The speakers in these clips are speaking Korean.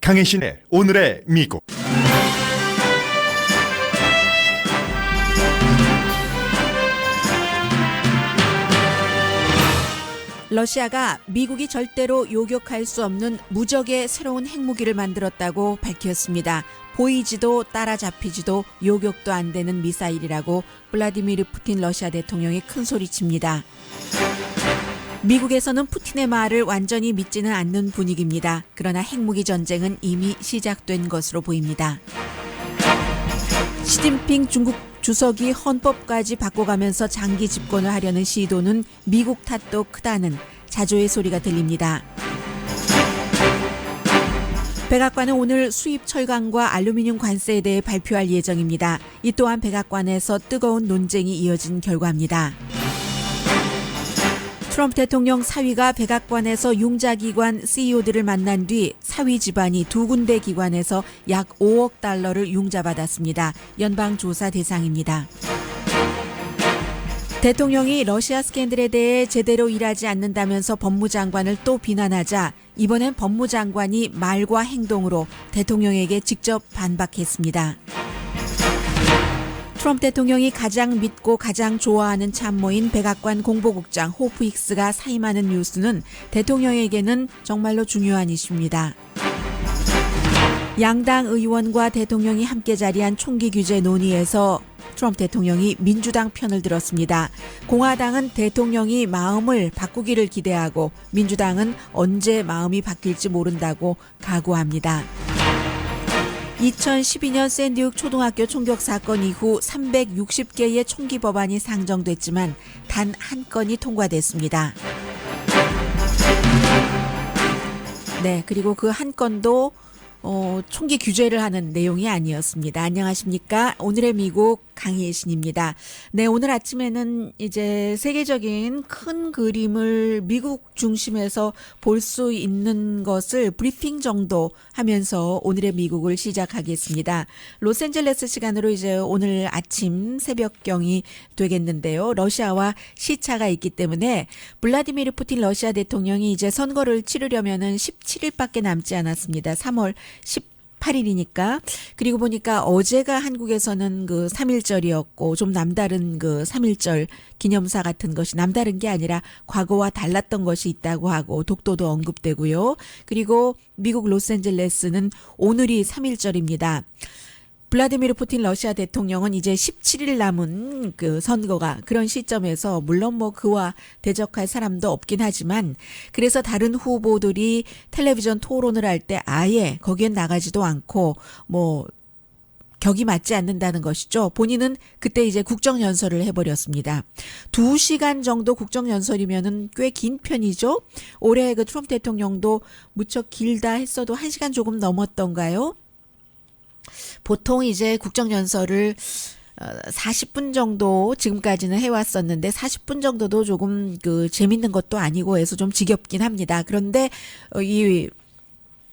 강혜신의 오늘의 미국. 러시아가 미국이 절대로 요격할 수 없는 무적의 새로운 핵무기를 만들었다고 밝혔습니다. 보이지도 따라잡히지도 요격도 안 되는 미사일이라고 블라디미르 푸틴 러시아 대통령이 큰소리칩니다. 미국에서는 푸틴의 말을 완전히 믿지는 않는 분위기입니다. 그러나 핵무기 전쟁은 이미 시작된 것으로 보입니다. 시진핑 중국 주석이 헌법까지 바꿔가면서 장기 집권을 하려는 시도는 미국 탓도 크다는 자조의 소리가 들립니다. 백악관은 오늘 수입 철강과 알루미늄 관세에 대해 발표할 예정입니다. 이 또한 백악관에서 뜨거운 논쟁이 이어진 결과입니다. 트럼프 대통령 사위가 백악관에서 융자기관 CEO들을 만난 뒤 사위 집안이 두 군데 기관에서 약 5억 달러를 융자받았습니다. 연방조사 대상입니다. 대통령이 러시아 스캔들에 대해 제대로 일하지 않는다면서 법무장관을 또 비난하자 이번엔 법무장관이 말과 행동으로 대통령에게 직접 반박했습니다. 트럼프 대통령이 가장 믿고 가장 좋아하는 참모인 백악관 공보국장 호프 힉스가 사임하는 뉴스는 대통령에게는 정말로 중요한 이슈입니다. 양당 의원과 대통령이 함께 자리한 총기 규제 논의에서 트럼프 대통령이 민주당 편을 들었습니다. 공화당은 대통령이 마음을 바꾸기를 기대하고 민주당은 언제 마음이 바뀔지 모른다고 각오합니다. 2012년 샌디욱 초등학교 총격 사건 이후 360개의 총기 법안이 상정됐지만 단 한 건이 통과됐습니다. 네, 그리고 그 한 건도 총기 규제를 하는 내용이 아니었습니다. 안녕하십니까? 오늘의 미국 강혜신입니다. 네, 오늘 아침에는 이제 세계적인 큰 그림을 미국 중심에서 볼 수 있는 것을 브리핑 정도 하면서 오늘의 미국을 시작하겠습니다. 로스앤젤레스 시간으로 이제 오늘 아침 새벽경이 되겠는데요. 러시아와 시차가 있기 때문에 블라디미르 푸틴 러시아 대통령이 이제 선거를 치르려면은 17일밖에 남지 않았습니다. 3월 18일이니까. 그리고 보니까 어제가 한국에서는 그 3.1절이었고 좀 남다른 그 3.1절 기념사 같은 것이 남다른 게 아니라 과거와 달랐던 것이 있다고 하고 독도도 언급되고요. 그리고 미국 로스앤젤레스는 오늘이 3.1절입니다. 블라디미르 푸틴 러시아 대통령은 이제 17일 남은 그 선거가 그런 시점에서 물론 뭐 그와 대적할 사람도 없긴 하지만 그래서 다른 후보들이 텔레비전 토론을 할 때 아예 거기엔 나가지도 않고 뭐 격이 맞지 않는다는 것이죠. 본인은 그때 이제 국정연설을 해버렸습니다. 2시간 정도 국정연설이면은 꽤 긴 편이죠. 올해 그 트럼프 대통령도 무척 길다 했어도 1시간 조금 넘었던가요? 보통 이제 국정연설을 40분 정도 지금까지는 해왔었는데 40분 정도도 조금 그 재밌는 것도 아니고 해서 좀 지겹긴 합니다. 그런데 이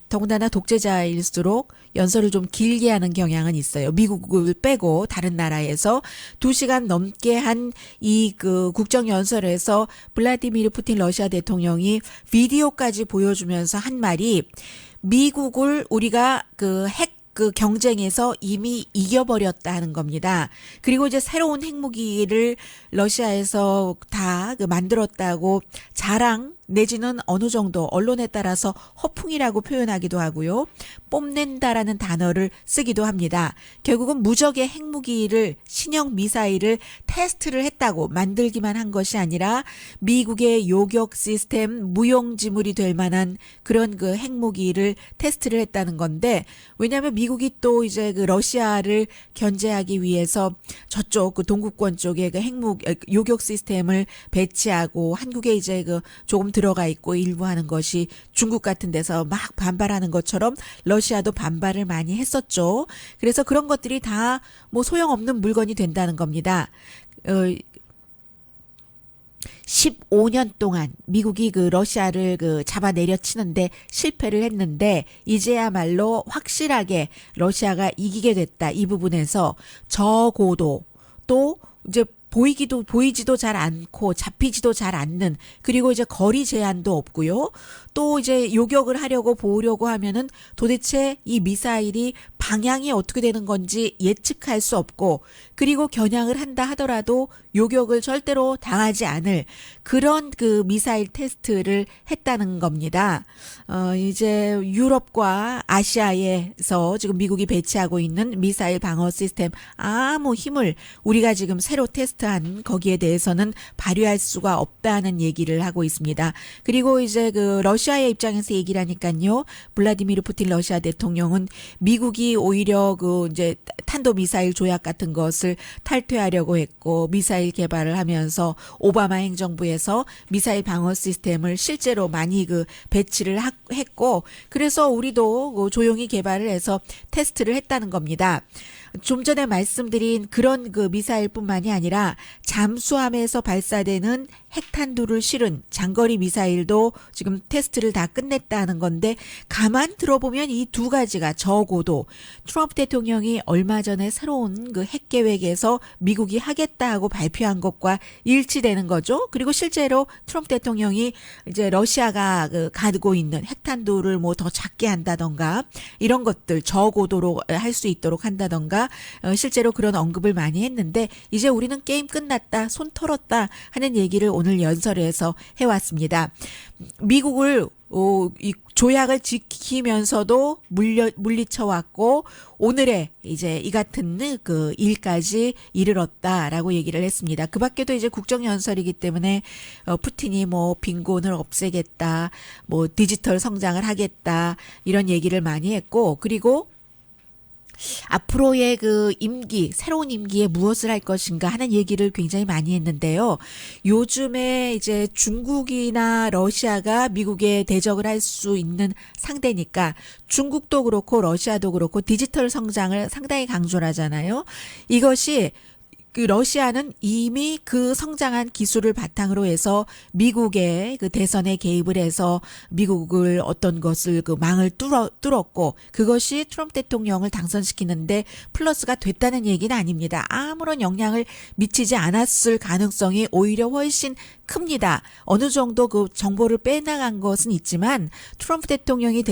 더군다나 독재자일수록 연설을 좀 길게 하는 경향은 있어요. 미국을 빼고 다른 나라에서 2시간 넘게 한 이 그 국정연설에서 블라디미르 푸틴 러시아 대통령이 비디오까지 보여주면서 한 말이 미국을 우리가 그 경쟁에서 이미 이겨버렸다는 겁니다. 그리고 이제 새로운 핵무기를 러시아에서 다 만들었다고 자랑 내지는 어느 정도 언론에 따라서 허풍이라고 표현하기도 하고요. 뽐낸다라는 단어를 쓰기도 합니다. 결국은 무적의 핵무기를 신형 미사일을 테스트를 했다고 만들기만 한 것이 아니라 미국의 요격 시스템 무용지물이 될 만한 그런 그 핵무기를 테스트를 했다는 건데 왜냐하면 미국이 또 이제 그 러시아를 견제하기 위해서 저쪽 그 동구권 쪽에 그 요격 시스템을 배치하고 한국에 이제 그 조금 들어가 있고 일부 하는 것이 중국 같은 데서 막 반발하는 것처럼 러시아도 반발을 많이 했었죠. 그래서 그런 것들이 다 뭐 소용없는 물건이 된다는 겁니다. 15년 동안 미국이 그 러시아를 그 잡아 내려치는데 실패를 했는데 이제야말로 확실하게 러시아가 이기게 됐다. 이 부분에서 저고도 또 이제 보이지도 잘 않고 잡히지도 잘 않는, 그리고 이제 거리 제한도 없고요. 또 이제 요격을 하려고 보려고 하면은 도대체 이 미사일이 방향이 어떻게 되는 건지 예측할 수 없고, 그리고 겨냥을 한다 하더라도 요격을 절대로 당하지 않을 그런 그 미사일 테스트를 했다는 겁니다. 이제 유럽과 아시아에서 지금 미국이 배치하고 있는 미사일 방어 시스템 아무 힘을 우리가 지금 새로 테스트한 거기에 대해서는 발휘할 수가 없다는 얘기를 하고 있습니다. 그리고 이제 그 러시아의 입장에서 얘기를 하니까요. 블라디미르 푸틴 러시아 대통령은 미국이 오히려 그 이제 탄도 미사일 조약 같은 것을 탈퇴하려고 했고, 미사일 개발을 하면서 오바마 행정부에서 미사일 방어 시스템을 실제로 많이 그 배치를 했고, 그래서 우리도 그 조용히 개발을 해서 테스트를 했다는 겁니다. 좀 전에 말씀드린 그런 그 미사일뿐만이 아니라 잠수함에서 발사되는 핵탄두를 실은 장거리 미사일도 지금 테스트를 다 끝냈다는 건데, 가만 들어보면 이 두 가지가 적어도 트럼프 대통령이 얼마 전에 새로운 그 핵 계획에서 미국이 하겠다 하고 발표한 것과 일치되는 거죠. 그리고 실제로 트럼프 대통령이 이제 러시아가 그 가지고 있는 핵탄두를 뭐 더 작게 한다던가 이런 것들 저고도로 할 수 있도록 한다던가 실제로 그런 언급을 많이 했는데, 이제 우리는 게임 끝났다, 손 털었다 하는 얘기를 오늘 연설에서 해왔습니다. 미국을 이 조약을 지키면서도 물리쳐왔고, 오늘의 이제 이 같은 그 일까지 이르렀다라고 얘기를 했습니다. 그 밖에도 이제 국정연설이기 때문에 푸틴이 뭐 빈곤을 없애겠다, 뭐 디지털 성장을 하겠다 이런 얘기를 많이 했고, 그리고 앞으로의 그 임기, 새로운 임기에 무엇을 할 것인가 하는 얘기를 굉장히 많이 했는데요. 요즘에 이제 중국이나 러시아가 미국에 대적을 할 수 있는 상대니까 중국도 그렇고 러시아도 그렇고 디지털 성장을 상당히 강조를 하잖아요. 이것이 그 러시아는 이미 그 성장한 기술을 바탕으로 해서 미국의 그 대선에 개입을 해서 미국을 어떤 것을 그 망을 뚫었고, 그것이 트럼프 대통령을 당선시키는데 플러스가 됐다는 얘기는 아닙니다. 아무런 영향을 미치지 않았을 가능성이 오히려 훨씬 큽니다. 어느 정도 그 정보를 빼나간 것은 있지만, 트럼프 대통령이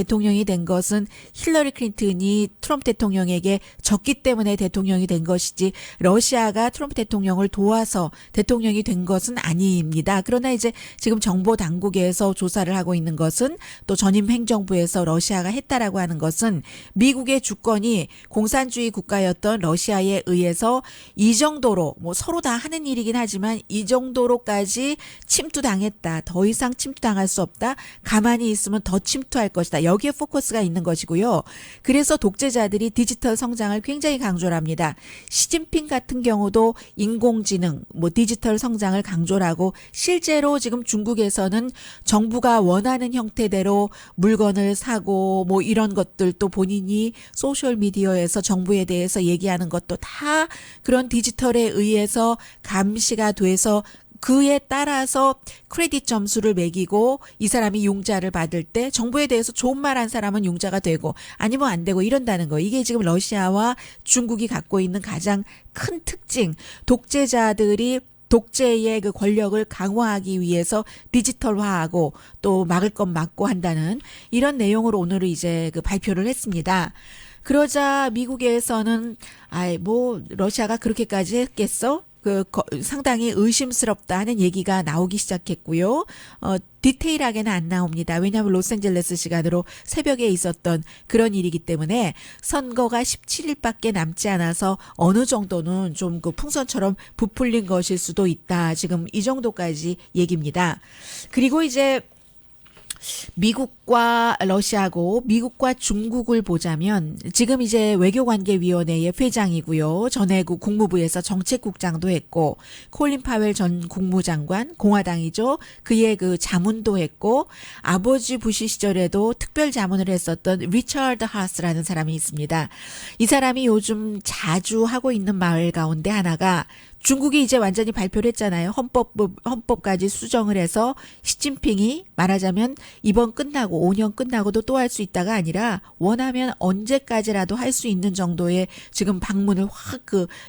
된 것은 힐러리 클린턴이 트럼프 대통령에게 졌기 때문에 대통령이 된 것이지, 러시아가 트럼프 대통령을 도와서 대통령이 된 것은 아닙니다. 그러나 이제 지금 정보 당국에서 조사를 하고 있는 것은, 또 전임 행정부에서 러시아가 했다라고 하는 것은, 미국의 주권이 공산주의 국가였던 러시아에 의해서 이 정도로, 뭐 서로 다 하는 일이긴 하지만 이 정도로까지 침투당했다. 더 이상 침투당할 수 없다. 가만히 있으면 더 침투할 것이다. 여기에 포커스가 있는 것이고요. 그래서 독재자들이 디지털 성장을 굉장히 강조를 합니다. 시진핑 같은 경우도 인공지능, 뭐 디지털 성장을 강조를 하고, 실제로 지금 중국에서는 정부가 원하는 형태대로 물건을 사고 뭐 이런 것들, 또 본인이 소셜미디어에서 정부에 대해서 얘기하는 것도 다 그런 디지털에 의해서 감시가 돼서 그에 따라서 크레딧 점수를 매기고, 이 사람이 용자를 받을 때 정부에 대해서 좋은 말 한 사람은 용자가 되고 아니면 안 되고 이런다는 거. 이게 지금 러시아와 중국이 갖고 있는 가장 큰 특징. 독재자들이 독재의 그 권력을 강화하기 위해서 디지털화하고 또 막을 건 막고 한다는 이런 내용으로 오늘 이제 그 발표를 했습니다. 그러자 미국에서는 뭐 러시아가 그렇게까지 했겠어? 상당히 의심스럽다 하는 얘기가 나오기 시작했고요. 디테일하게는 안 나옵니다. 왜냐하면 로스앤젤레스 시간으로 새벽에 있었던 그런 일이기 때문에, 선거가 17일밖에 남지 않아서 어느 정도는 좀 그 풍선처럼 부풀린 것일 수도 있다. 지금 이 정도까지 얘기입니다. 그리고 이제 미국과 러시아고 미국과 중국을 보자면, 지금 이제 외교관계위원회의 회장이고요. 전에 그 국무부에서 정책국장도 했고, 콜린 파웰 전 국무장관, 공화당이죠. 그의 그 자문도 했고, 아버지 부시 시절에도 특별 자문을 했었던 리처드 하스라는 사람이 있습니다. 이 사람이 요즘 자주 하고 있는 말 가운데 하나가 중국이 이제 완전히 발표를 했잖아요. 헌법까지 수정을 해서 시진핑이 말하자면 이번 끝나고 5년 끝나고도 또 할 수 있다가 아니라 원하면 언제까지라도 할 수 있는 정도의 지금 방문을 확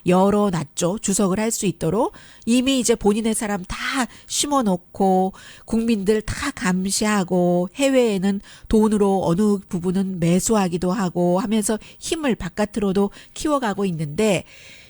열어놨죠. 주석을 할 수 있도록 이미 이제 본인의 사람 다 심어놓고 국민들 다 감시하고 해외에는 돈으로 어느 부분은 매수하기도 하고 하면서 힘을 바깥으로도 키워가고 있는데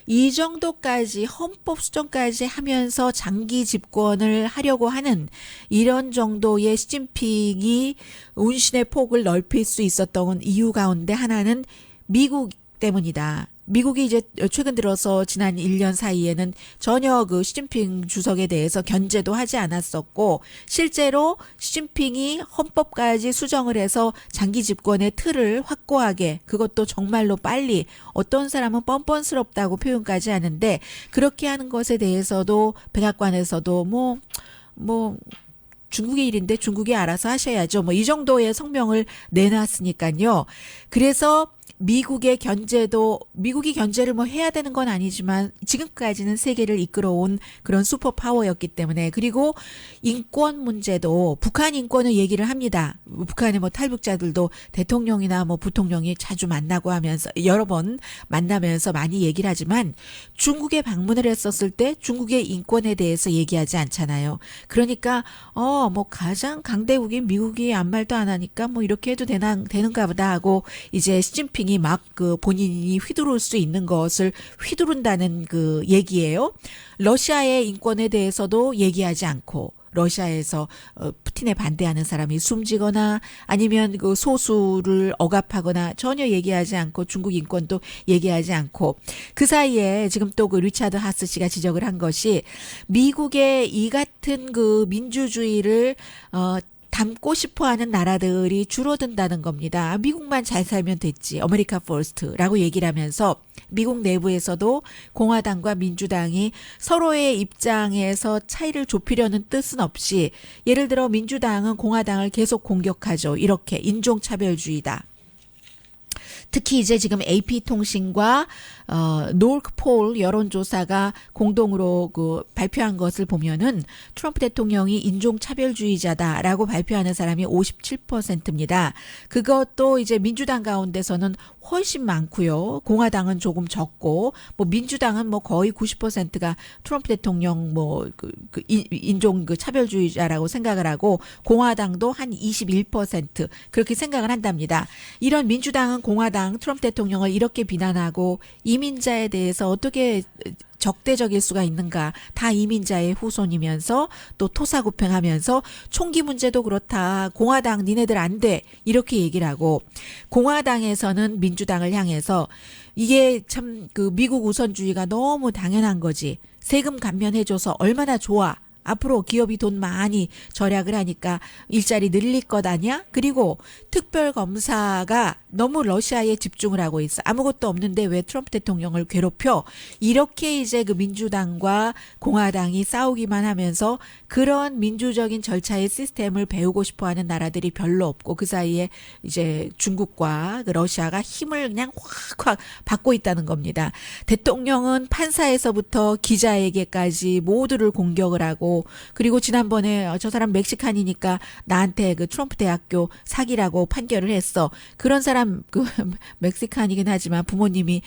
이 정도까지 헌법 수정까지 하면서 장기 집권을 하려고 하는 이런 정도의 시진핑이 운신의 폭을 넓힐 수 있었던 이유 가운데 하나는 미국 때문이다. 미국이 이제 최근 들어서 지난 1년 사이에는 전혀 그 시진핑 주석에 대해서 견제도 하지 않았었고 실제로 시진핑이 헌법까지 수정을 해서 장기 집권의 틀을 확고하게 그것도 정말로 빨리 어떤 사람은 뻔뻔스럽다고 표현까지 하는데 그렇게 하는 것에 대해서도 백악관에서도 뭐 중국의 일인데 중국이 알아서 하셔야죠. 뭐 이 정도의 성명을 내놨으니까요. 그래서 미국이 견제를 뭐 해야 되는 건 아니지만 지금까지는 세계를 이끌어온 그런 슈퍼 파워였기 때문에 그리고 인권 문제도 북한 인권을 얘기를 합니다. 북한의 뭐 탈북자들도 대통령이나 뭐 부통령이 자주 만나고 하면서 여러 번 만나면서 많이 얘기를 하지만 중국에 방문을 했었을 때 중국의 인권에 대해서 얘기하지 않잖아요. 그러니까 뭐 가장 강대국인 미국이 아무 말도 안 하니까 뭐 이렇게 해도 되는가 보다 하고 이제 시진핑이 막 본인이 휘두를 수 있는 것을 휘두른다는 그 얘기예요. 러시아의 인권에 대해서도 얘기하지 않고 러시아에서 푸틴에 반대하는 사람이 숨지거나 아니면 그 소수를 억압하거나 전혀 얘기하지 않고 중국 인권도 얘기하지 않고 그 사이에 지금 또 그 리차드 하스 씨가 지적을 한 것이 미국의 이 같은 그 민주주의를 담고 싶어하는 나라들이 줄어든다는 겁니다. 미국만 잘 살면 됐지. 아메리카 퍼스트라고 얘기를 하면서 미국 내부에서도 공화당과 민주당이 서로의 입장에서 차이를 좁히려는 뜻은 없이 예를 들어 민주당은 공화당을 계속 공격하죠. 이렇게 인종차별주의다. 특히 이제 지금 AP통신과 노크폴 여론조사가 공동으로 발표한 것을 보면은 트럼프 대통령이 인종차별주의자다라고 발표하는 사람이 57%입니다. 그것도 이제 민주당 가운데서는 훨씬 많고요. 공화당은 조금 적고 뭐 민주당은 뭐 거의 90%가 트럼프 대통령 인종 차별주의자라고 생각을 하고 공화당도 한 21% 그렇게 생각을 한답니다. 이런 민주당은 공화당 트럼프 대통령을 이렇게 비난하고 이민자에 대해서 어떻게 적대적일 수가 있는가. 다 이민자의 후손이면서 또 토사구팽하면서 총기 문제도 그렇다. 공화당 니네들 안 돼. 이렇게 얘기를 하고 공화당에서는 민주당을 향해서 이게 참 미국 우선주의가 너무 당연한 거지. 세금 감면해줘서 얼마나 좋아. 앞으로 기업이 돈 많이 절약을 하니까 일자리 늘릴 것 아니야? 그리고 특별검사가 너무 러시아에 집중을 하고 있어. 아무것도 없는데 왜 트럼프 대통령을 괴롭혀? 이렇게 이제 민주당과 공화당이 싸우기만 하면서 그런 민주적인 절차의 시스템을 배우고 싶어 하는 나라들이 별로 없고 그 사이에 이제 중국과 러시아가 힘을 그냥 확확 받고 있다는 겁니다. 대통령은 판사에서부터 기자에게까지 모두를 공격을 하고 그리고 지난번에 저 사람 멕시칸이니까 나한테 트럼프 대학교 사기라고 판결을 했어. 그런 사람 멕시칸이긴 하지만 부모님이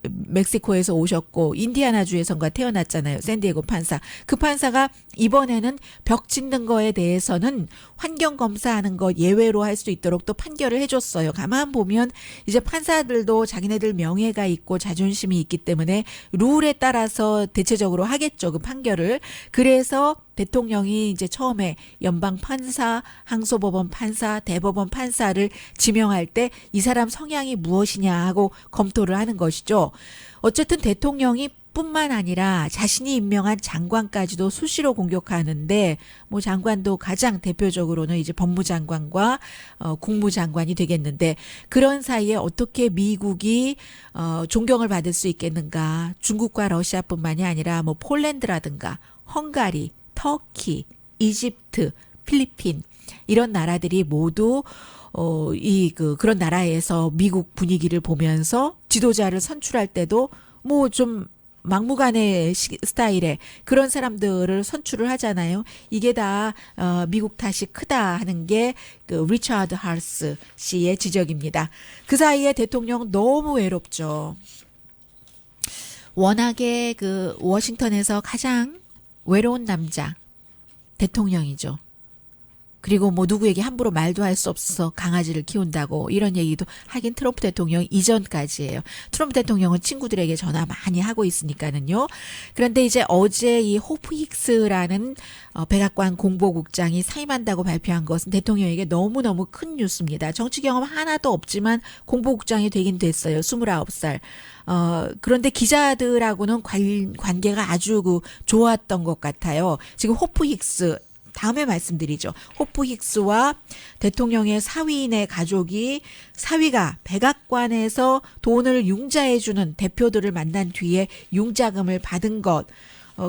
멕시코에서 오셨고 인디아나주에선가 태어났잖아요. 샌디에고 판사. 그 판사가 이번에는 벽 짓는 거에 대해서는 환경 검사하는 거 예외로 할 수 있도록 또 판결을 해줬어요. 가만 보면 이제 판사들도 자기네들 명예가 있고 자존심이 있기 때문에 룰에 따라서 대체적으로 하겠죠. 그 판결을. 그래서 대통령이 이제 처음에 연방 판사, 항소법원 판사, 대법원 판사를 지명할 때 이 사람 성향이 무엇이냐 하고 검토를 하는 것이죠. 어쨌든 대통령이 뿐만 아니라 자신이 임명한 장관까지도 수시로 공격하는데 뭐 장관도 가장 대표적으로는 이제 법무장관과 국무장관이 되겠는데 그런 사이에 어떻게 미국이 존경을 받을 수 있겠는가. 중국과 러시아뿐만이 아니라 뭐 폴란드라든가 헝가리, 터키, 이집트, 필리핀 이런 나라들이 모두 그런 나라에서 미국 분위기를 보면서 지도자를 선출할 때도 뭐 좀 막무가내 스타일의 그런 사람들을 선출을 하잖아요. 이게 다 미국 탓이 크다 하는 게 그 리처드 하스 씨의 지적입니다. 그 사이에 대통령 너무 외롭죠. 워낙에 그 워싱턴에서 가장 외로운 남자 대통령이죠. 그리고 뭐 누구에게 함부로 말도 할 수 없어서 강아지를 키운다고 이런 얘기도 하긴 트럼프 대통령 이전까지예요. 트럼프 대통령은 친구들에게 전화 많이 하고 있으니까는요. 그런데 이제 어제 이 호프 힉스라는 백악관 공보국장이 사임한다고 발표한 것은 대통령에게 너무너무 큰 뉴스입니다. 정치 경험 하나도 없지만 공보국장이 되긴 됐어요. 29살. 그런데 기자들하고는 관계가 아주 좋았던 것 같아요. 지금 호프 힉스 다음에 말씀드리죠. 호프 힉스와 대통령의 사위인의 가족이 사위가 백악관에서 돈을 융자해주는 대표들을 만난 뒤에 융자금을 받은 것.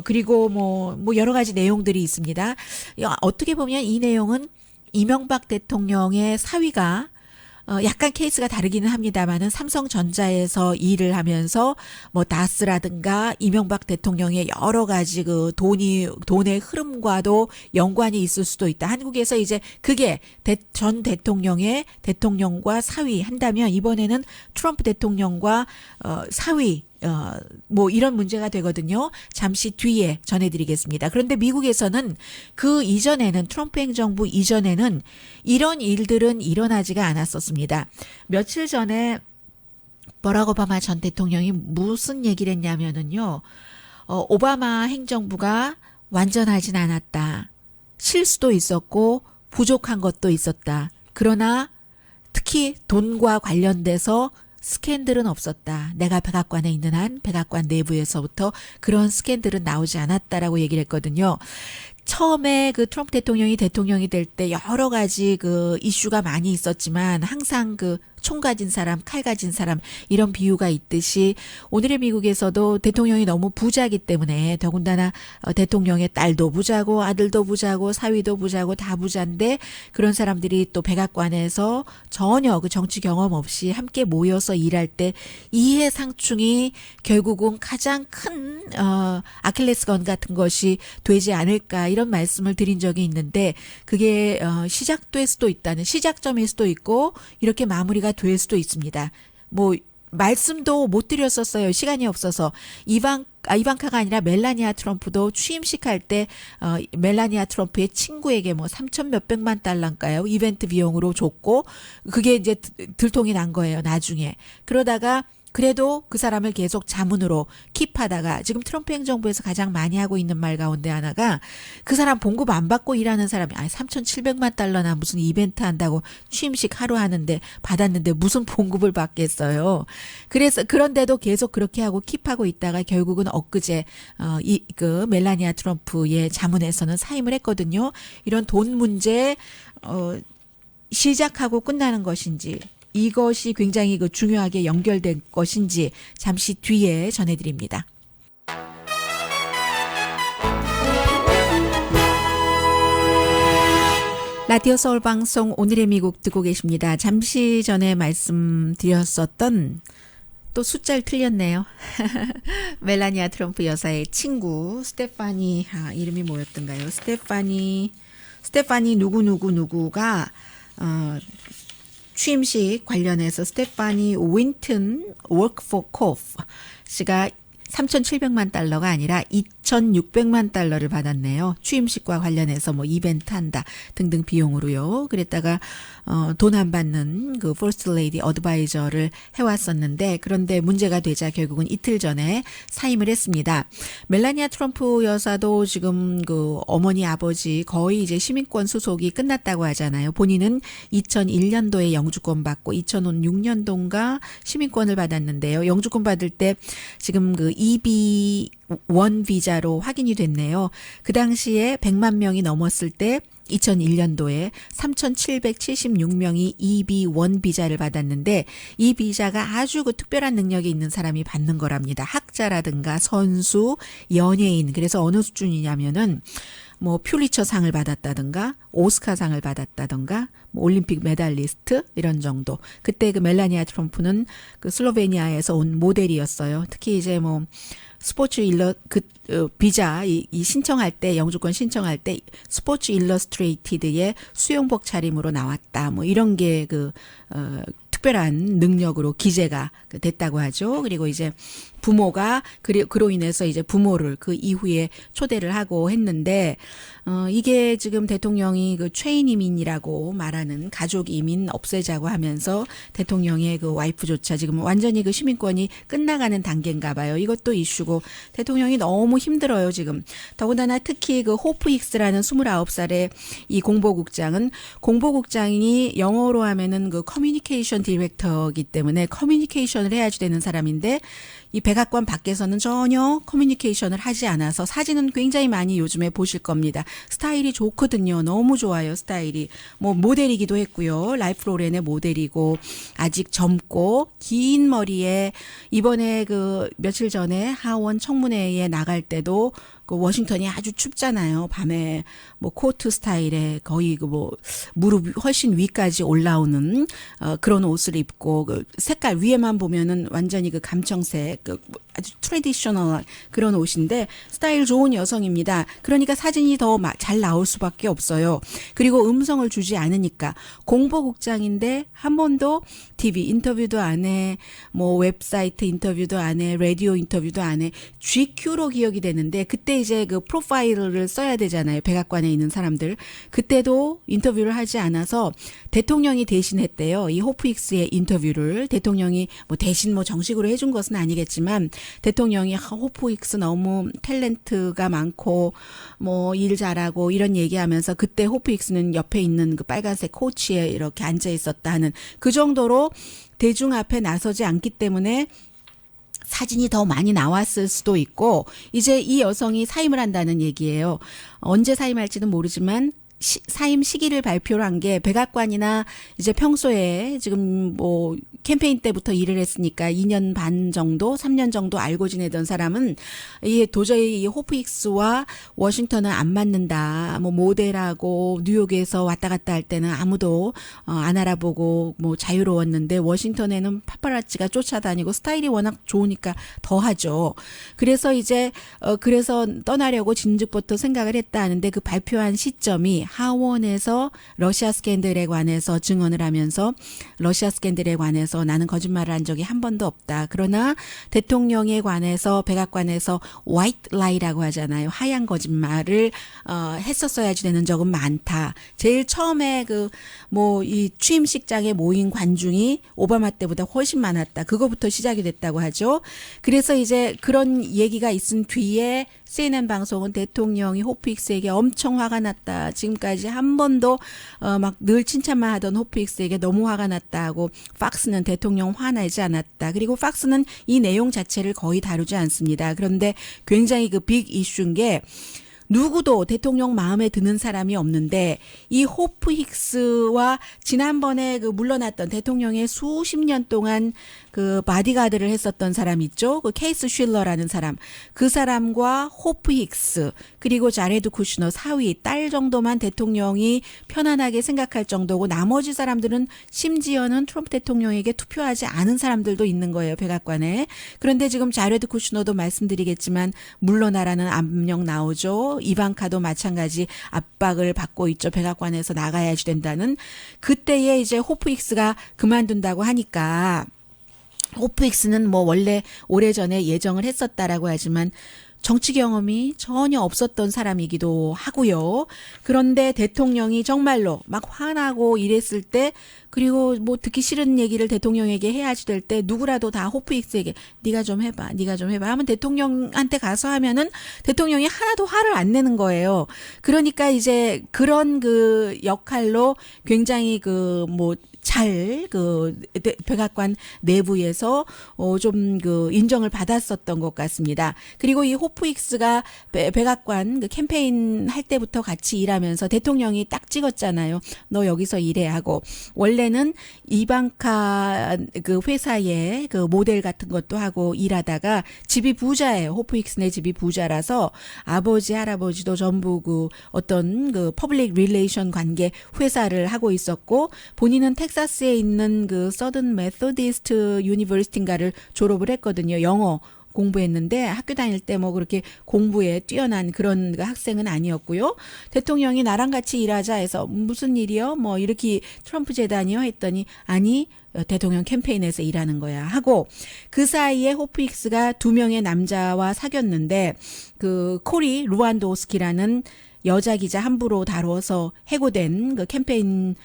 그리고 뭐 여러 가지 내용들이 있습니다. 어떻게 보면 이 내용은 이명박 대통령의 사위가 약간 케이스가 다르기는 합니다만은 삼성전자에서 일을 하면서 뭐 다스라든가 이명박 대통령의 여러 가지 그 돈의 흐름과도 연관이 있을 수도 있다. 한국에서 이제 그게 전 대통령과 사위 한다면 이번에는 트럼프 대통령과 사위 뭐 이런 문제가 되거든요. 잠시 뒤에 전해드리겠습니다. 그런데 미국에서는 그 이전에는 트럼프 행정부 이전에는 이런 일들은 일어나지가 않았었습니다. 며칠 전에 버락 오바마 전 대통령이 무슨 얘기를 했냐면은요. 오바마 행정부가 완전하진 않았다. 실수도 있었고 부족한 것도 있었다. 그러나 특히 돈과 관련돼서 스캔들은 없었다. 내가 백악관에 있는 한 백악관 내부에서부터 그런 스캔들은 나오지 않았다라고 얘기를 했거든요. 처음에 그 트럼프 대통령이 될 때 여러 가지 그 이슈가 많이 있었지만 항상 그 총 가진 사람, 칼 가진 사람 이런 비유가 있듯이 오늘의 미국에서도 대통령이 너무 부자기 때문에 더군다나 대통령의 딸도 부자고 아들도 부자고 사위도 부자고 다 부자인데 그런 사람들이 또 백악관에서 전혀 그 정치 경험 없이 함께 모여서 일할 때 이해상충이 결국은 가장 큰 아킬레스건 같은 것이 되지 않을까 이런 말씀을 드린 적이 있는데 그게 시작될 수도 있다는 시작점일 수도 있고 이렇게 마무리가 될 수도 있습니다. 뭐 말씀도 못 드렸었어요. 시간이 없어서. 이방카가 아니라 멜라니아 트럼프도 취임식 할 때 멜라니아 트럼프의 친구에게 뭐 3천 몇백만 달러인가요? 이벤트 비용으로 줬고 그게 이제 들통이 난 거예요. 나중에. 그러다가 그래도 그 사람을 계속 자문으로 킵하다가 지금 트럼프 행정부에서 가장 많이 하고 있는 말 가운데 하나가 그 사람 봉급 안 받고 일하는 사람이 3,700만 달러나 무슨 이벤트 한다고 취임식 하루 하는데 받았는데 무슨 봉급을 받겠어요. 그래서 그런데도 계속 그렇게 하고 킵하고 있다가 결국은 엊그제 그 멜라니아 트럼프의 자문에서는 사임을 했거든요. 이런 돈 문제 시작하고 끝나는 것인지 이것이 굉장히 중요하게 연결된 것인지 잠시 뒤에 전해드립니다. 라디오 서울 방송 오늘의 미국 듣고 계십니다. 잠시 전에 말씀드렸었던 또 숫자를 틀렸네요. 멜라니아 트럼프 여사의 친구 스테파니 이름이 뭐였던가요? 스테파니 누구가 취임식 관련해서 스테파니 윈튼 워크 포 코프 씨가 3,700만 달러가 아니라 2,600만 달러를 받았네요. 취임식과 관련해서 뭐 이벤트 한다 등등 비용으로요. 그랬다가 돈 안 받는 그 퍼스트 레이디 어드바이저를 해왔었는데 그런데 문제가 되자 결국은 이틀 전에 사임을 했습니다. 멜라니아 트럼프 여사도 지금 그 어머니 아버지 거의 이제 시민권 소속이 끝났다고 하잖아요. 본인은 2001년도에 영주권 받고 2006년도인가 시민권을 받았는데요. 영주권 받을 때 지금 그 EB1 비자로 확인이 됐네요. 그 당시에 100만 명이 넘었을 때 2001년도에 3,776명이 EB1 비자를 받았는데 이 비자가 아주 그 특별한 능력이 있는 사람이 받는 거랍니다. 학자라든가 선수, 연예인. 그래서 어느 수준이냐면은 뭐 퓰리처상을 받았다든가 오스카상을 받았다든가 뭐 올림픽 메달리스트 이런 정도. 그때 그 멜라니아 트럼프는 그 슬로베니아에서 온 모델이었어요. 특히 이제 뭐 스포츠 비자 이 신청할 때 영주권 신청할 때 스포츠 일러스트레이티드의 수영복 차림으로 나왔다. 뭐 이런 게 특별한 능력으로 기재가 됐다고 하죠. 그리고 이제 부모가 그로 인해서 이제 부모를 그 이후에 초대를 하고 했는데 이게 지금 대통령이 그 최인 이민이라고 말하는 가족 이민 없애자고 하면서 대통령의 그 와이프조차 지금 완전히 그 시민권이 끝나가는 단계인가 봐요. 이것도 이슈고 대통령이 너무 힘들어요, 지금. 더군다나 특히 그 호프 힉스라는 29살의 이 공보국장이 영어로 하면은 그 커뮤니케이션 디렉터이기 때문에 커뮤니케이션을 해야지 되는 사람인데 이 백악관 밖에서는 전혀 커뮤니케이션을 하지 않아서 사진은 굉장히 많이 요즘에 보실 겁니다. 스타일이 좋거든요. 너무 좋아요, 스타일이. 뭐 모델이기도 했고요. 라이프 로렌의 모델이고 아직 젊고 긴 머리에 이번에 그 며칠 전에 하원 청문회에 나갈 때도 그 워싱턴이 아주 춥잖아요. 밤에 뭐 코트 스타일에 거의 그 뭐 무릎 훨씬 위까지 올라오는 그런 옷을 입고 그 색깔 위에만 보면은 완전히 그 감청색 그 아주 트래디셔널 그런 옷인데 스타일 좋은 여성입니다. 그러니까 사진이 더 잘 나올 수밖에 없어요. 그리고 음성을 주지 않으니까 공보국장인데 한 번도 TV 인터뷰도 안 해, 뭐 웹사이트 인터뷰도 안 해, 라디오 인터뷰도 안 해. GQ로 기억이 되는데 그때 이제 그 프로파일을 써야 되잖아요. 백악관에 있는 사람들. 그때도 인터뷰를 하지 않아서 대통령이 대신했대요. 이 호프 힉스의 인터뷰를 대통령이 뭐 대신 뭐 정식으로 해준 것은 아니겠지만 대통령이 호프 힉스 너무 탤런트가 많고 뭐 일 잘하고 이런 얘기하면서 그때 호프 힉스는 옆에 있는 그 빨간색 코치에 이렇게 앉아 있었다 하는 그 정도로 대중 앞에 나서지 않기 때문에 사진이 더 많이 나왔을 수도 있고 이제 이 여성이 사임을 한다는 얘기예요. 언제 사임할지는 모르지만 사임 시기를 발표를 한 게 백악관이나 이제 평소에 지금 뭐 캠페인 때부터 일을 했으니까 2년 반 정도, 3년 정도 알고 지내던 사람은 이게 도저히 이 호프 힉스와 워싱턴은 안 맞는다. 뭐 모델하고 뉴욕에서 왔다 갔다 할 때는 아무도 안 알아보고 뭐 자유로웠는데 워싱턴에는 파파라치가 쫓아다니고 스타일이 워낙 좋으니까 더 하죠. 그래서 이제 그래서 떠나려고 진즉부터 생각을 했다 하는데 그 발표한 시점이 하원에서 러시아 스캔들에 관해서 증언을 하면서 러시아 스캔들에 관해서 나는 거짓말을 한 적이 한 번도 없다. 그러나 대통령에 관해서 백악관에서 화이트 라이라고 하잖아요. 하얀 거짓말을 했었어야지 되는 적은 많다. 제일 처음에 그 뭐 이 취임식장에 모인 관중이 오바마 때보다 훨씬 많았다. 그거부터 시작이 됐다고 하죠. 그래서 이제 그런 얘기가 있은 뒤에 CNN 방송은 대통령이 호프 힉스에게 엄청 화가 났다. 지금까지 한 번도 막 늘 칭찬만 하던 호프 힉스에게 너무 화가 났다고 팍스는 대통령 화내지 않았다. 그리고 팍스는 이 내용 자체를 거의 다루지 않습니다. 그런데 굉장히 그 빅 이슈인 게 누구도 대통령 마음에 드는 사람이 없는데 이 호프 힉스와 지난번에 그 물러났던 대통령의 수십 년 동안 그 바디가드를 했었던 사람 있죠. 그 케이스 쉴러라는 사람. 그 사람과 호프 힉스 그리고 자레드 쿠시너 사위 딸 정도만 대통령이 편안하게 생각할 정도고 나머지 사람들은 심지어는 트럼프 대통령에게 투표하지 않은 사람들도 있는 거예요. 백악관에. 그런데 지금 자레드 쿠시너도 말씀드리겠지만 물러나라는 압력 나오죠. 이방카도 마찬가지 압박을 받고 있죠. 백악관에서 나가야지 된다는. 그때에 이제 호프 힉스가 그만둔다고 하니까 호프 힉스는 뭐 원래 오래전에 예정을 했었다라고 하지만 정치 경험이 전혀 없었던 사람이기도 하고요. 그런데 대통령이 정말로 막 화나고 이랬을 때 그리고 뭐 듣기 싫은 얘기를 대통령에게 해야지 될 때 누구라도 다 호프 힉스에게 네가 좀 해봐 하면 대통령한테 가서 하면은 대통령이 하나도 화를 안 내는 거예요. 그러니까 이제 그런 그 역할로 굉장히 그 뭐 잘 그 백악관 내부에서 좀 그 인정을 받았었던 것 같습니다. 그리고 이 호프익스가 백악관 그 캠페인 할 때부터 같이 일하면서 대통령이 딱 찍었잖아요. 너 여기서 일해 하고. 원래는 이방카 그 회사의 그 모델 같은 것도 하고 일하다가 집이 부자예요. 호프익스네 집이 부자라서 아버지 할아버지도 전부 그 어떤 그 퍼블릭 릴레이션 관계 회사를 하고 있었고 본인은 텍사스에 있는 그 서든 메소디스트 유니버시티인가를 졸업을 했거든요. 영어 공부했는데 학교 다닐 때 뭐 그렇게 공부에 뛰어난 그런 학생은 아니었고요. 대통령이 나랑 같이 일하자 해서 무슨 일이요? 뭐 이렇게 트럼프 재단이요? 했더니 아니 대통령 캠페인에서 일하는 거야 하고 그 사이에 호프익스가 2명의 남자와 사귀었는데 그 코리 루안도스키라는 여자 기자 함부로 다뤄서 해고된 그 캠페인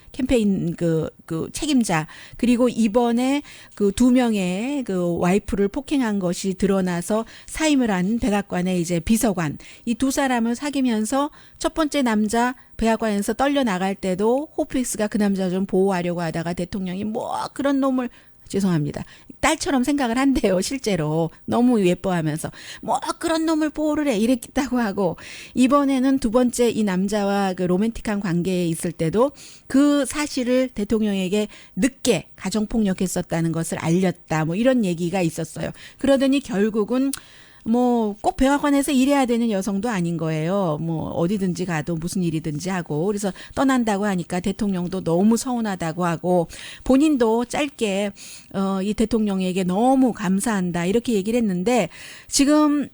그 책임자 그리고 이번에 그 2명의 그 와이프를 폭행한 것이 드러나서 사임을 한 백악관의 이제 비서관 이 두 사람을 사귀면서 첫 번째 남자 백악관에서 떨려 나갈 때도 호프익스가 그 남자 좀 보호하려고 하다가 대통령이 뭐 그런 놈을 죄송합니다. 딸처럼 생각을 한대요. 실제로. 너무 예뻐하면서. 뭐 그런 놈을 보호를 해. 이랬다고 하고 이번에는 두 번째 이 남자와 그 로맨틱한 관계에 있을 때도 그 사실을 대통령에게 늦게 가정폭력했었다는 것을 알렸다. 뭐 이런 얘기가 있었어요. 그러더니 결국은 뭐 꼭 백악관에서 일해야 되는 여성도 아닌 거예요. 뭐 어디든지 가도 무슨 일이든지 하고 그래서 떠난다고 하니까 대통령도 너무 서운하다고 하고 본인도 짧게 이 대통령에게 너무 감사한다 이렇게 얘기를 했는데 지금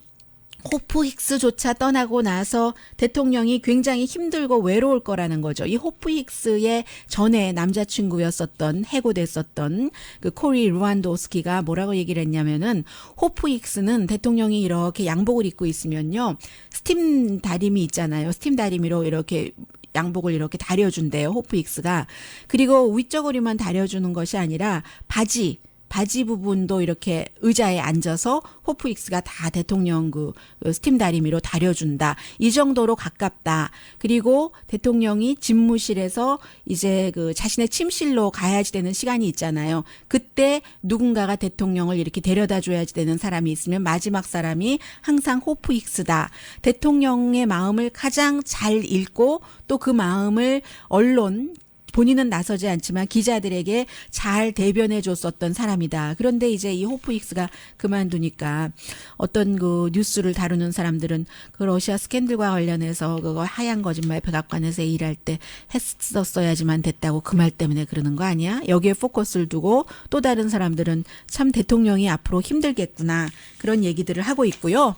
호프익스조차 떠나고 나서 대통령이 굉장히 힘들고 외로울 거라는 거죠. 이 호프익스의 전에 남자친구였었던 해고됐었던 그 코리 루안도스키가 뭐라고 얘기를 했냐면은 호프익스는 대통령이 이렇게 양복을 입고 있으면요. 스팀 다리미 있잖아요. 스팀 다리미로 이렇게 양복을 이렇게 다려준대요. 호프익스가. 그리고 위쪽으로만 다려주는 것이 아니라 바지 부분도 이렇게 의자에 앉아서 호프익스가 다 대통령 그 스팀 다리미로 다려준다. 이 정도로 가깝다. 그리고 대통령이 집무실에서 이제 그 자신의 침실로 가야지 되는 시간이 있잖아요. 그때 누군가가 대통령을 이렇게 데려다 줘야지 되는 사람이 있으면 마지막 사람이 항상 호프익스다. 대통령의 마음을 가장 잘 읽고 또 그 마음을 언론 본인은 나서지 않지만 기자들에게 잘 대변해 줬었던 사람이다. 그런데 이제 이 호프익스가 그만두니까 어떤 그 뉴스를 다루는 사람들은 그 러시아 스캔들과 관련해서 그거 하얀 거짓말 백악관에서 일할 때 했었어야지만 됐다고 그 말 때문에 그러는 거 아니야? 여기에 포커스를 두고 또 다른 사람들은 참 대통령이 앞으로 힘들겠구나. 그런 얘기들을 하고 있고요.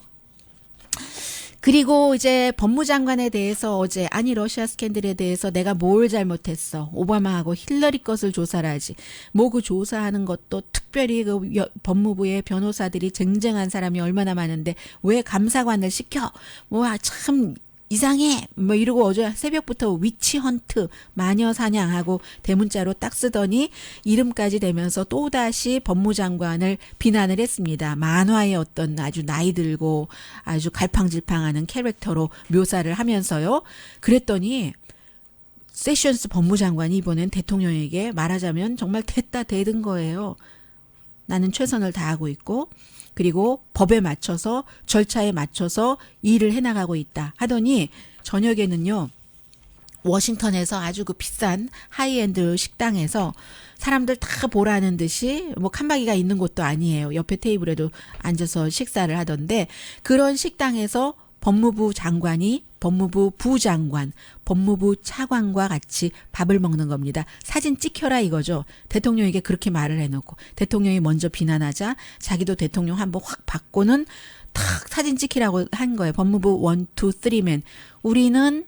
그리고 이제 법무장관에 대해서 어제 아니 러시아 스캔들에 대해서 내가 뭘 잘못했어. 오바마하고 힐러리 것을 조사를 하지. 뭐 그 조사하는 것도 특별히 그 법무부의 변호사들이 쟁쟁한 사람이 얼마나 많은데 왜 감사관을 시켜. 뭐 참 이상해 뭐 이러고 어제 새벽부터 위치 헌트 마녀 사냥하고 대문자로 딱 쓰더니 이름까지 대면서 또다시 법무장관을 비난을 했습니다. 만화의 어떤 아주 나이 들고 아주 갈팡질팡하는 캐릭터로 묘사를 하면서요. 그랬더니 세션스 법무장관이 이번엔 대통령에게 말하자면 정말 됐다 대든 거예요. 나는 최선을 다하고 있고 그리고 법에 맞춰서 절차에 맞춰서 일을 해나가고 있다 하더니 저녁에는요. 워싱턴에서 아주 그 비싼 하이엔드 식당에서 사람들 다 보라는 듯이 뭐 칸막이가 있는 곳도 아니에요. 옆에 테이블에도 앉아서 식사를 하던데 그런 식당에서 법무부 장관이 법무부 부장관, 법무부 차관과 같이 밥을 먹는 겁니다. 사진 찍혀라 이거죠. 대통령에게 그렇게 말을 해놓고 대통령이 먼저 비난하자 자기도 대통령 한번 확 받고는 탁 사진 찍히라고 한 거예요. 법무부 1, 2, 3맨. 우리는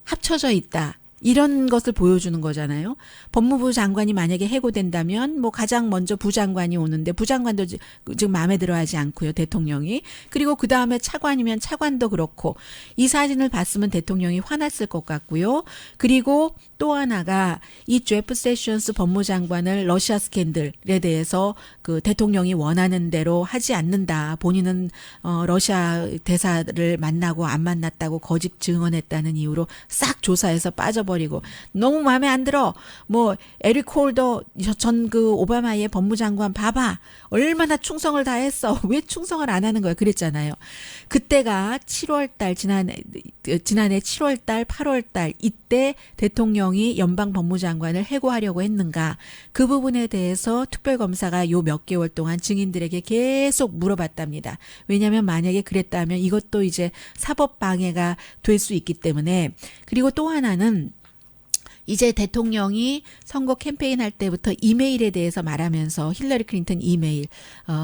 합쳐져 있다. 이런 것을 보여주는 거잖아요. 법무부 장관이 만약에 해고된다면 뭐 가장 먼저 부장관이 오는데 부장관도 지금 마음에 들어하지 않고요. 대통령이. 그리고 그다음에 차관이면 차관도 그렇고 이 사진을 봤으면 대통령이 화났을 것 같고요. 그리고 또 하나가 이 제프 세션스 법무장관을 러시아 스캔들에 대해서 그 대통령이 원하는 대로 하지 않는다. 본인은 러시아 대사를 만나고 안 만났다고 거짓 증언했다는 이유로 싹 조사해서 빠져버렸다. 던져버리고 너무 마음에 안 들어. 뭐 에릭 홀더 전 그 오바마의 법무장관 봐봐. 얼마나 충성을 다했어. 왜 충성을 안 하는 거야. 그랬잖아요. 그때가 7월달 지난해 7월달 8월달 이때 대통령이 연방 법무장관을 해고하려고 했는가. 그 부분에 대해서 특별검사가 요 몇 개월 동안 증인들에게 계속 물어봤답니다. 왜냐하면 만약에 그랬다면 이것도 이제 사법방해가 될 수 있기 때문에. 그리고 또 하나는 이제 대통령이 선거 캠페인 할 때부터 이메일에 대해서 말하면서 힐러리 클린턴 이메일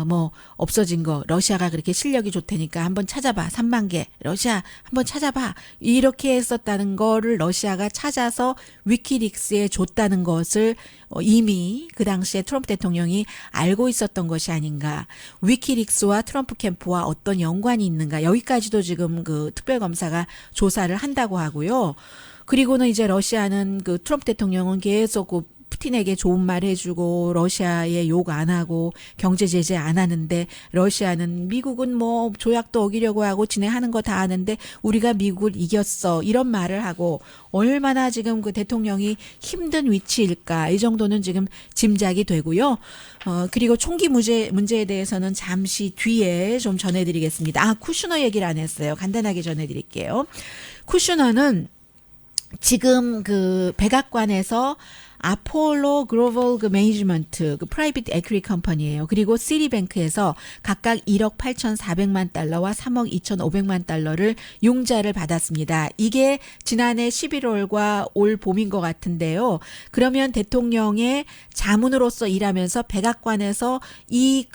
뭐 없어진 거 러시아가 그렇게 실력이 좋다니까 한번 찾아봐. 3만 개 러시아 한번 찾아봐. 이렇게 했었다는 거를 러시아가 찾아서 위키릭스에 줬다는 것을 이미 그 당시에 트럼프 대통령이 알고 있었던 것이 아닌가. 위키릭스와 트럼프 캠프와 어떤 연관이 있는가. 여기까지도 지금 그 특별검사가 조사를 한다고 하고요. 그리고는 이제 러시아는 그 트럼프 대통령은 계속 그 푸틴에게 좋은 말 해주고 러시아에 욕 안 하고 경제 제재 안 하는데 러시아는 미국은 뭐 조약도 어기려고 하고 지네 하는 거 다 하는데 우리가 미국을 이겼어 이런 말을 하고 얼마나 지금 그 대통령이 힘든 위치일까 이 정도는 지금 짐작이 되고요. 그리고 총기 문제에 대해서는 잠시 뒤에 좀 전해드리겠습니다. 쿠슈너 얘기를 안 했어요. 간단하게 전해드릴게요. 쿠슈너는 지금 그 백악관에서 아폴로 글로벌 그 매니지먼트 그 프라이빗 에퀴티 컴퍼니예요. 그리고 시리뱅크에서 각각 1억 8,400만 달러와 3억 2,500만 달러를 융자를 받았습니다. 이게 지난해 11월과 올 봄인 것 같은데요. 그러면 대통령의 자문으로서 일하면서 백악관에서 이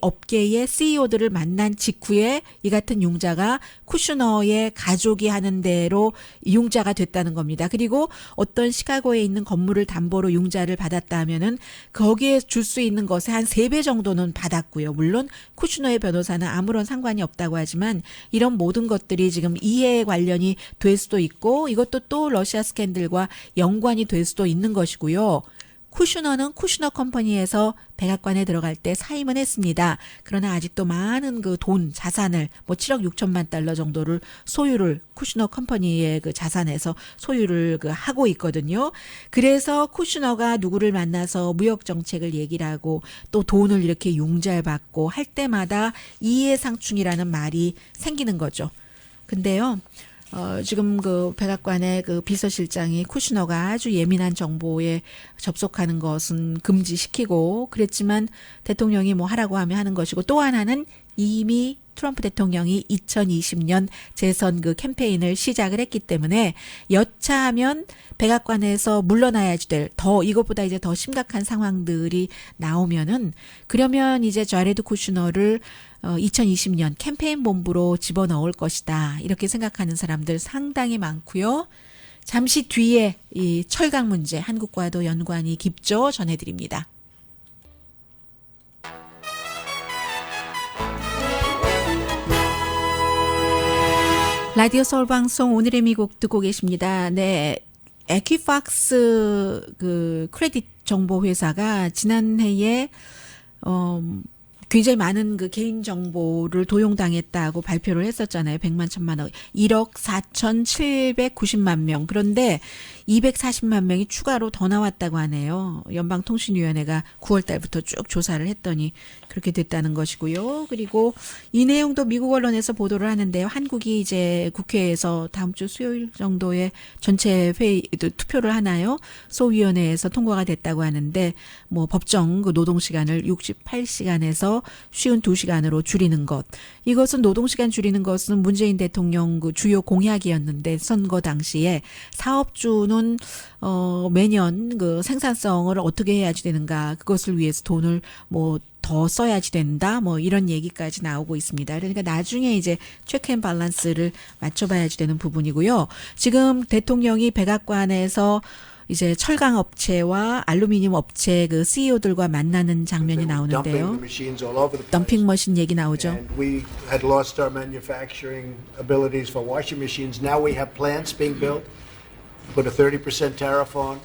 업계의 CEO들을 만난 직후에 이 같은 융자가 쿠슈너의 가족이 하는 대로 융자가 됐다는 겁니다. 그리고 어떤 시카고에 있는 건물을 담보로 융자를 받았다 하면은 거기에 줄 수 있는 것의 한 3배 정도는 받았고요. 물론 쿠슈너의 변호사는 아무런 상관이 없다고 하지만 이런 모든 것들이 지금 이해 관련이 될 수도 있고 이것도 또 러시아 스캔들과 연관이 될 수도 있는 것이고요. 쿠슈너는 쿠슈너 컴퍼니에서 백악관에 들어갈 때 사임은 했습니다. 그러나 아직도 많은 그 돈, 자산을 뭐 7억 6천만 달러 정도를 소유를 쿠슈너 컴퍼니의 그 자산에서 소유를 그 하고 있거든요. 그래서 쿠슈너가 누구를 만나서 무역 정책을 얘기를 하고 또 돈을 이렇게 융자받고 할 때마다 이해상충이라는 말이 생기는 거죠. 근데요. 지금 그 백악관의 그 비서실장이 쿠슈너가 아주 예민한 정보에 접속하는 것은 금지시키고 그랬지만 대통령이 뭐 하라고 하면 하는 것이고 또 하나는 이미 트럼프 대통령이 2020년 재선 그 캠페인을 시작을 했기 때문에 여차하면 백악관에서 물러나야지 될 이것보다 이제 더 심각한 상황들이 나오면은 그러면 이제 자레드 쿠슈너를 2020년 캠페인 본부로 집어넣을 것이다. 이렇게 생각하는 사람들 상당히 많고요. 잠시 뒤에 이 철강 문제 한국과도 연관이 깊죠. 전해드립니다. 라디오 서울 방송 오늘의 미국 듣고 계십니다. 네. 에퀴팍스 그 크레딧 정보 회사가 지난해에 굉장히 많은 그 개인 정보를 도용당했다고 발표를 했었잖아요. 100만 1000만 원. 1억 4,790만 명. 그런데 240만 명이 추가로 더 나왔다고 하네요. 연방통신위원회가 9월 달부터 쭉 조사를 했더니 그렇게 됐다는 것이고요. 그리고 이 내용도 미국 언론에서 보도를 하는데요. 한국이 이제 국회에서 다음 주 수요일 정도에 전체 회의 투표를 하나요? 소위원회에서 통과가 됐다고 하는데 뭐 법정 그 노동 시간을 68시간에서 52시간으로 줄이는 것. 이것은 노동시간 줄이는 것은 문재인 대통령 그 주요 공약이었는데 선거 당시에 사업주는 매년 그 생산성을 어떻게 해야지 되는가 그것을 위해서 돈을 뭐 더 써야지 된다 뭐 이런 얘기까지 나오고 있습니다. 그러니까 나중에 이제 체크 앤 밸런스를 맞춰봐야지 되는 부분이고요. 지금 대통령이 백악관에서 이제 철강 업체와 알루미늄 업체 그 CEO들과 만나는 장면이 나오는데요. 덤핑 머신 얘기 나오죠. And we had lost our manufacturing abilities for washing machines. Now we have plants being built. Put a 30% tariff on.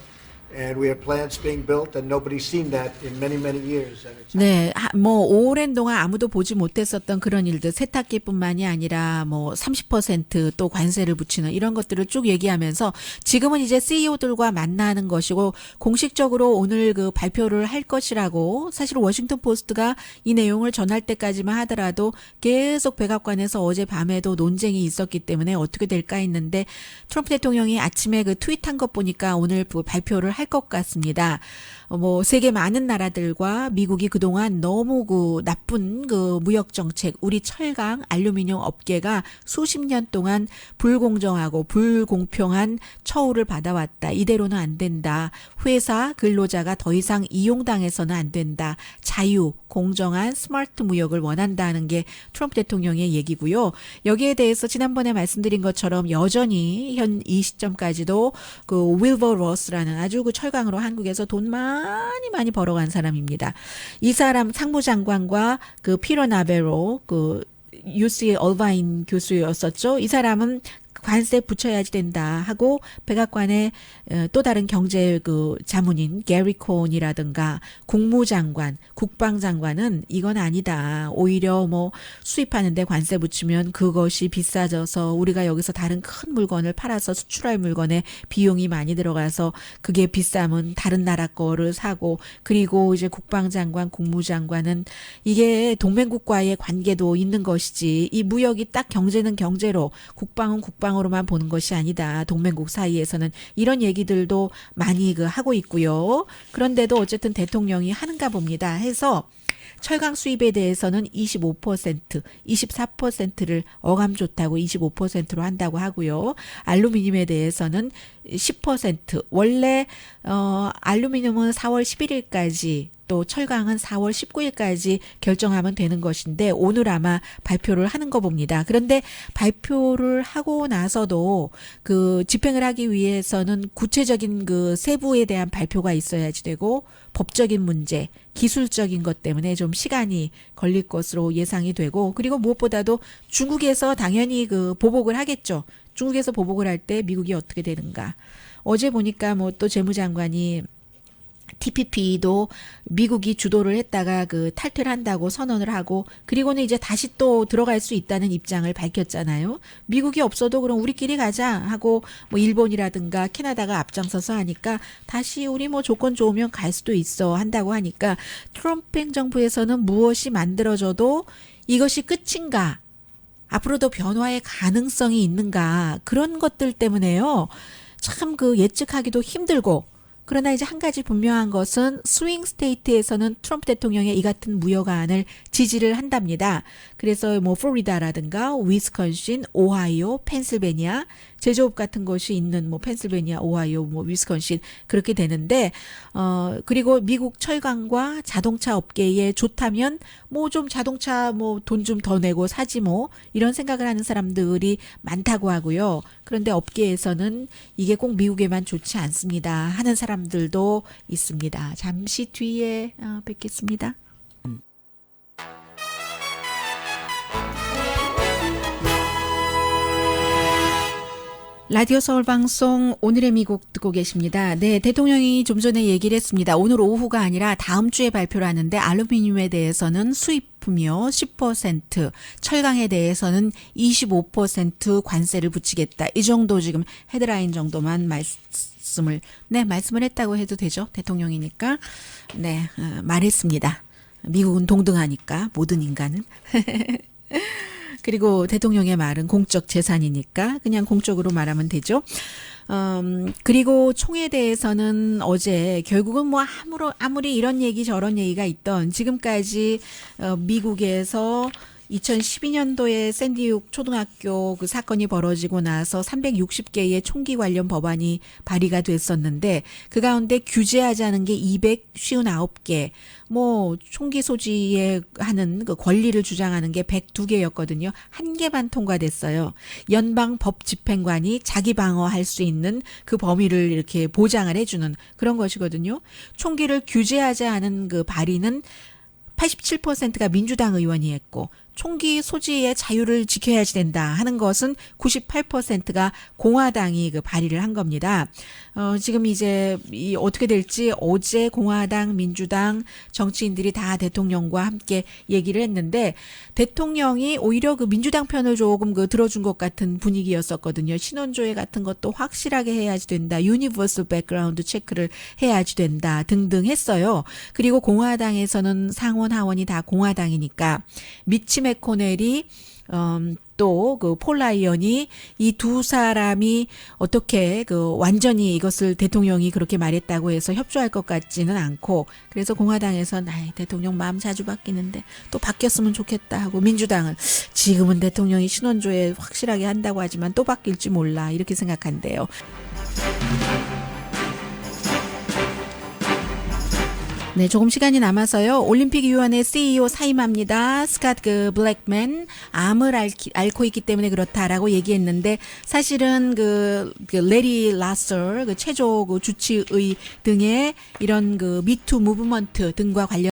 And we have plants being built, and nobody's seen that in many, many years. And it's 네, 뭐 오랜 동안 아무도 보지 못했었던 그런 일들, 세탁기뿐만이 아니라 뭐 30%또 관세를 붙이는 이런 것들을 쭉 얘기하면서 지금은 이제 CEO들과 만나는 것이고 공식적으로 오늘 그 발표를 할 것이라고 사실 워싱턴 포스트가 이 내용을 전할 때까지만 하더라도 계속 백악관에서 어젯밤에도 논쟁이 있었기 때문에 어떻게 될까 했는데 트럼프 대통령이 아침에 그 트윗한 것 보니까 오늘 그 발표를 할 것 같습니다. 뭐 세계 많은 나라들과 미국이 그동안 너무 그 나쁜 그 무역 정책, 우리 철강, 알루미늄 업계가 수십 년 동안 불공정하고 불공평한 처우를 받아왔다. 이대로는 안 된다. 회사 근로자가 더 이상 이용당해서는 안 된다. 자유, 공정한 스마트 무역을 원한다는 게 트럼프 대통령의 얘기고요. 여기에 대해서 지난번에 말씀드린 것처럼 여전히 현 이 시점까지도 그 윌버 로스라는 아주 그 철강으로 한국에서 돈 많이 벌어간 사람입니다. 이 사람 상무장관과 그 피터 나베로 그 UC 얼바인 교수였었죠. 이 사람은 관세 붙여야지 된다 하고 백악관의 또 다른 경제 그 자문인 게리 콘이라든가 국무장관, 국방장관은 이건 아니다. 오히려 뭐 수입하는데 관세 붙이면 그것이 비싸져서 우리가 여기서 다른 큰 물건을 팔아서 수출할 물건에 비용이 많이 들어가서 그게 비싸면 다른 나라 거를 사고 그리고 이제 국방장관, 국무장관은 이게 동맹국과의 관계도 있는 것이지 이 무역이 딱 경제는 경제로 국방은 국방으로만 보는 것이 아니다. 동맹국 사이에서는 이런 얘기들도 많이 그 하고 있고요. 그런데도 어쨌든 대통령이 하는가 봅니다. 해서 철강 수입에 대해서는 25%, 24%를 어감 좋다고 25%로 한다고 하고요. 알루미늄에 대해서는 10%. 원래 알루미늄은 4월 11일까지 또 철강은 4월 19일까지 결정하면 되는 것인데 오늘 아마 발표를 하는 거 봅니다. 그런데 발표를 하고 나서도 그 집행을 하기 위해서는 구체적인 그 세부에 대한 발표가 있어야지 되고 법적인 문제, 기술적인 것 때문에 좀 시간이 걸릴 것으로 예상이 되고 그리고 무엇보다도 중국에서 당연히 그 보복을 하겠죠. 중국에서 보복을 할 때 미국이 어떻게 되는가. 어제 보니까 뭐 또 재무장관이 TPP도 미국이 주도를 했다가 그 탈퇴를 한다고 선언을 하고 그리고는 이제 다시 또 들어갈 수 있다는 입장을 밝혔잖아요. 미국이 없어도 그럼 우리끼리 가자 하고 뭐 일본이라든가 캐나다가 앞장서서 하니까 다시 우리 뭐 조건 좋으면 갈 수도 있어 한다고 하니까 트럼프 행정부에서는 무엇이 만들어져도 이것이 끝인가? 앞으로도 변화의 가능성이 있는가? 그런 것들 때문에요. 참 그 예측하기도 힘들고 그러나 이제 한 가지 분명한 것은 스윙 스테이트에서는 트럼프 대통령의 이 같은 무역안을 지지를 한답니다. 그래서 뭐 플로리다라든가 위스콘신, 오하이오, 펜실베니아 제조업 같은 것이 있는 뭐 펜실베니아, 오하이오, 뭐 위스콘신 그렇게 되는데 그리고 미국 철강과 자동차 업계에 좋다면 뭐 좀 자동차 뭐 돈 좀 더 내고 사지 뭐 이런 생각을 하는 사람들이 많다고 하고요. 그런데 업계에서는 이게 꼭 미국에만 좋지 않습니다 하는 사람들도 있습니다. 잠시 뒤에 뵙겠습니다. 라디오 서울 방송 오늘의 미국 듣고 계십니다. 네, 대통령이 좀 전에 얘기를 했습니다. 오늘 오후가 아니라 다음 주에 발표를 하는데 알루미늄에 대해서는 수입품이요 10%, 철강에 대해서는 25% 관세를 붙이겠다. 이 정도 지금 헤드라인 정도만 말씀을 했다고 해도 되죠. 대통령이니까. 네, 말했습니다. 미국은 동등하니까 모든 인간은. 그리고 대통령의 말은 공적 재산이니까 그냥 공적으로 말하면 되죠. 그리고 총에 대해서는 어제 결국은 뭐 아무리 이런 얘기 저런 얘기가 있던 지금까지 미국에서 2012년도에 샌디육 초등학교 그 사건이 벌어지고 나서 360개의 총기 관련 법안이 발의가 됐었는데 그 가운데 규제하자는 게 259개, 뭐 총기 소지에 하는 그 권리를 주장하는 게 102개였거든요. 한 개만 통과됐어요. 연방 법 집행관이 자기 방어할 수 있는 그 범위를 이렇게 보장을 해주는 그런 것이거든요. 총기를 규제하자 하는 그 발의는 87%가 민주당 의원이 했고 총기 소지의 자유를 지켜야지 된다 하는 것은 98%가 공화당이 그 발의를 한 겁니다. 지금 이제 어떻게 될지 어제 공화당, 민주당 정치인들이 다 대통령과 함께 얘기를 했는데 대통령이 오히려 그 민주당 편을 조금 그 들어준 것 같은 분위기였었거든요. 신원조회 같은 것도 확실하게 해야지 된다. 유니버설 백그라운드 체크를 해야지 된다 등등 했어요. 그리고 공화당에서는 상원 하원이 다 공화당이니까 미치 맥코넬이 또 그 폴 라이언이 이 두 사람이 어떻게 그 완전히 이것을 대통령이 그렇게 말했다고 해서 협조할 것 같지는 않고 그래서 공화당에서는 대통령 마음 자주 바뀌는데 또 바뀌었으면 좋겠다 하고 민주당은 지금은 대통령이 신원조회 확실하게 한다고 하지만 또 바뀔지 몰라 이렇게 생각한대요. 네, 조금 시간이 남아서요. 올림픽위원회 CEO 사임합니다. 스캇 그 블랙맨 암을 앓고 있기 때문에 그렇다라고 얘기했는데 사실은 그 레리 라서 그 체조 그 주치의 등의 이런 그 미투 무브먼트 등과 관련